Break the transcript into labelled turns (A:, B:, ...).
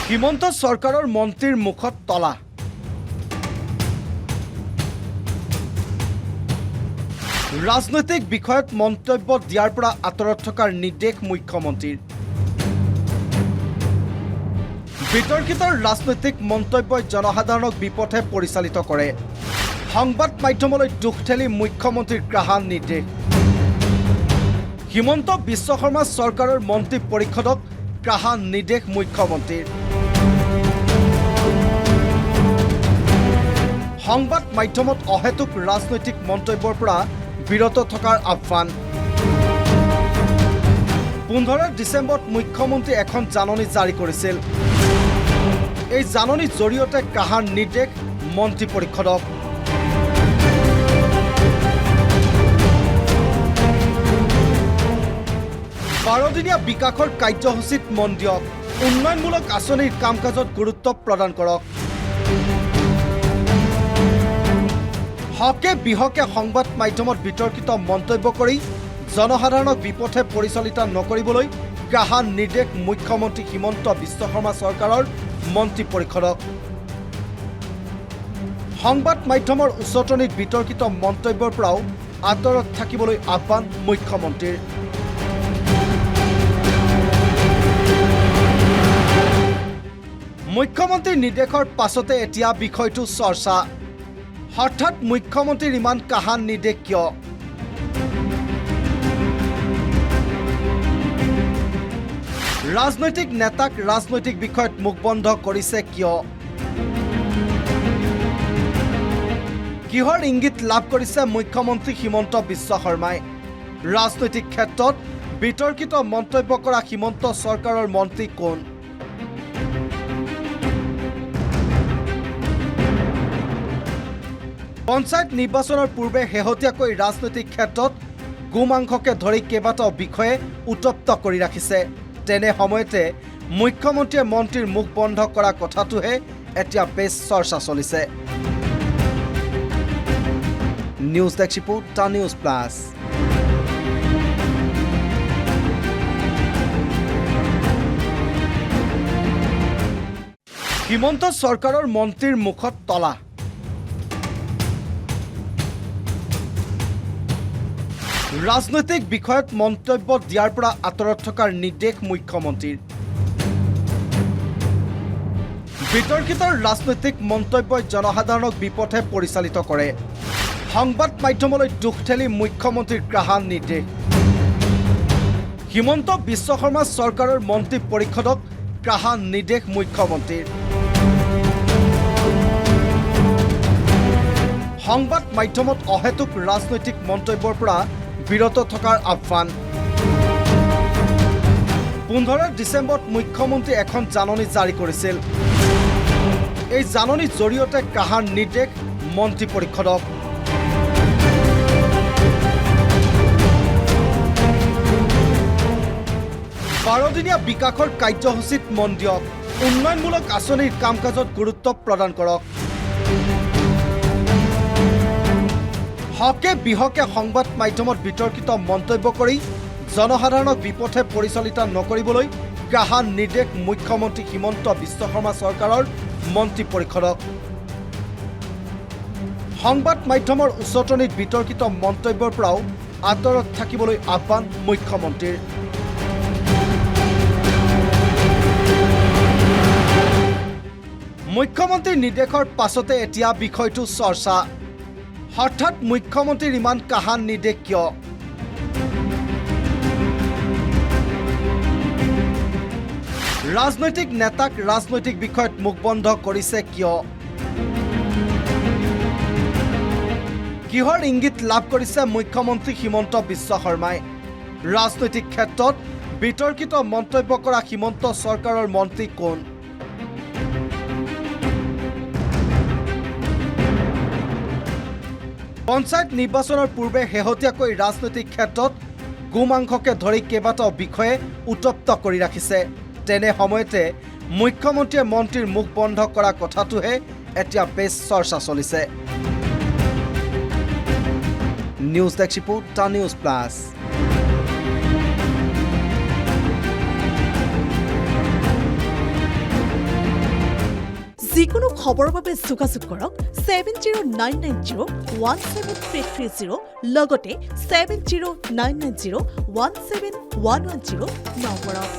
A: হিমন্ত চৰকাৰৰ মন্ত্ৰীৰ মুখত তলা। ৰাজনৈতিক বিষয়ত মন্তব্য দিয়াৰ পৰা আঁতৰত থকাৰ নিৰ্দেশ মুখ্যমন্ত্ৰীৰ। বিতৰ্কিত ৰাজনৈতিক মন্তব্যই জনসাধাৰণক বিপথে পৰিচালিত কৰে। সংবাদ মাধ্যমলৈ দুখ ঠেলি মুখ্যমন্ত্ৰীৰ গ্ৰাহ্য নিৰ্দেশ। হিমন্ত বিশ্ব শৰ্মা চৰকাৰৰ মন্ত্ৰী পৰিষদক গ্ৰাহ্য নিৰ্দেশ মুখ্যমন্ত্ৰীৰ। সংবাদ মাধ্যমত অহেতুক ৰাজনৈতিক মন্তব্যৰ পৰা বিৰত থকাৰ আহ্বান। 15 ডিচেম্বৰত মুখ্যমন্ত্ৰী এখন জাননী জাৰি কৰিছিল। এই জাননীৰ জৰিয়তে গ্ৰাহ্য নিৰ্দেশ মন্ত্ৰী পৰিষদক। বাৰদিনীয়া বিকাশৰ কাৰ্যসূচীত মন দিয়ক। উন্নয়নমূলক আঁচনিৰ কাম কাজত গুৰুত্ব প্ৰদান কৰক। হকে বিহকে সংবাদ মাধ্যমত বিতৰ্কিত মন্তব্য কৰি জনসাধাৰণক বিপথে পৰিচালিত নকৰিবলৈ গ্ৰাহ্য নিৰ্দেশ মুখ্যমন্ত্ৰী হিমন্ত বিশ্ব শৰ্মা চৰকাৰৰ মন্ত্ৰী পৰিষদক। সংবাদ মাধ্যমৰ উচতনিত বিতৰ্কিত মন্তব্যৰ পৰাও আঁতৰত থাকিবলৈ আহ্বান মুখ্যমন্ত্ৰীৰ। মুখ্যমন্ত্ৰীৰ নিৰ্দেশৰ পাছতে এতিয়া বিষয়টো চৰ্চা। হঠাৎ মুখ্যমন্ত্ৰীৰ ইমান গ্ৰাহ্য নিৰ্দেশ কিয়? ৰাজনৈতিক নেতাক ৰাজনৈতিক বিষয়ত মুখ বন্ধ কৰিছে কিয়? কিহৰ ইংগিত লাভ কৰিছে মুখ্যমন্ত্ৰী হিমন্ত বিশ্ব শৰ্মাই? ৰাজনৈতিক ক্ষেত্ৰত বিতৰ্কিত মন্তব্য কৰা হিমন্ত চৰকাৰৰ মন্ত্ৰী কোন? পঞ্চায়ত নিৰ্বাচনৰ পূৰ্বে শেহতীয়াকৈ ৰাজনৈতিক ক্ষেত্ৰত গোমাংসকে ধৰি কেইবাটাও বিষয়ে উত্তপ্ত কৰি ৰাখিছে। তেনে সময়তে মুখ্যমন্ত্ৰীয়ে মন্ত্ৰীৰ মুখ বন্ধ কৰা কথাটোহে এতিয়া বেছ চৰ্চা চলিছে। নিউজ ডেস্ক ৰিপোৰ্ট, টা নিউজ প্লাছ। হিমন্ত চৰকাৰৰ মন্ত্ৰীৰ মুখত তলা। ৰাজনৈতিক বিষয়ত মন্তব্য দিয়াৰ পৰা আঁতৰত থকাৰ নিৰ্দেশ মুখ্যমন্ত্ৰীৰ। বিতৰ্কিত ৰাজনৈতিক মন্তব্যই জনসাধাৰণক বিপথে পৰিচালিত কৰে। সংবাদ মাধ্যমলৈ দুখ ঠেলি মুখ্যমন্ত্ৰীৰ গ্ৰাহ্য নিৰ্দেশ। হিমন্ত বিশ্ব শৰ্মা চৰকাৰৰ মন্ত্ৰী পৰিষদক গ্ৰাহ্য নিৰ্দেশ মুখ্যমন্ত্ৰীৰ। সংবাদ মাধ্যমত অহেতুক ৰাজনৈতিক মন্তব্যৰ পৰা বিৰত থকাৰ আহ্বান। 15 ডিচেম্বৰত মুখ্যমন্ত্ৰী এখন জাননী জাৰি কৰিছিল। এই জাননীৰ জৰিয়তে গ্ৰাহ্য নিৰ্দেশ মন্ত্ৰী পৰিষদক। বাৰদিনীয়া বিকাশৰ কাৰ্যসূচীত মন দিয়ক। উন্নয়নমূলক আঁচনিৰ কাম কাজত গুৰুত্ব প্ৰদান কৰক। হকে বিহকে সংবাদ মাধ্যমত বিতৰ্কিত মন্তব্য কৰি জনসাধাৰণক বিপথে পৰিচালিত নকৰিবলৈ গ্ৰাহ্য নিৰ্দেশ মুখ্যমন্ত্ৰী হিমন্ত বিশ্ব শৰ্মা চৰকাৰৰ মন্ত্ৰী পৰিষদক। সংবাদ মাধ্যমৰ উচতনিত বিতৰ্কিত মন্তব্যৰ পৰাও আঁতৰত থাকিবলৈ আহ্বান মুখ্যমন্ত্ৰীৰ। মুখ্যমন্ত্ৰীৰ নিৰ্দেশৰ পাছতে এতিয়া বিষয়টো চৰ্চা। হঠাৎ মুখ্যমন্ত্ৰীৰ ইমান গ্ৰাহ্য নিৰ্দেশ কিয়? ৰাজনৈতিক নেতাক ৰাজনৈতিক বিষয়ত মুখ বন্ধ কৰিছে কিয়? কিহৰ ইংগিত লাভ কৰিছে মুখ্যমন্ত্ৰী হিমন্ত বিশ্ব শৰ্মাই? ৰাজনৈতিক ক্ষেত্ৰত বিতৰ্কিত মন্তব্য কৰা হিমন্ত চৰকাৰৰ মন্ত্ৰী কোন? পঞ্চায়ত নিৰ্বাচনৰ পূৰ্বে শেহতীয়াকৈ ৰাজনৈতিক ক্ষেত্ৰত গোমাংসকে ধৰি কেইবাটাও বিষয়ে উত্তপ্ত কৰি ৰাখিছে। তেনে সময়তে মুখ্যমন্ত্ৰীয়ে মন্ত্ৰীৰ মুখ বন্ধ কৰা কথাটোহে এতিয়া বেছ চৰ্চা চলিছে। নিউজ ডেস্ক ৰিপোৰ্ট, টা নিউজ প্লাছ।
B: যিকোনো খবৰৰ বাবে যোগাযোগ কৰক 7099017330 লগতে 7099017110 নম্বৰত।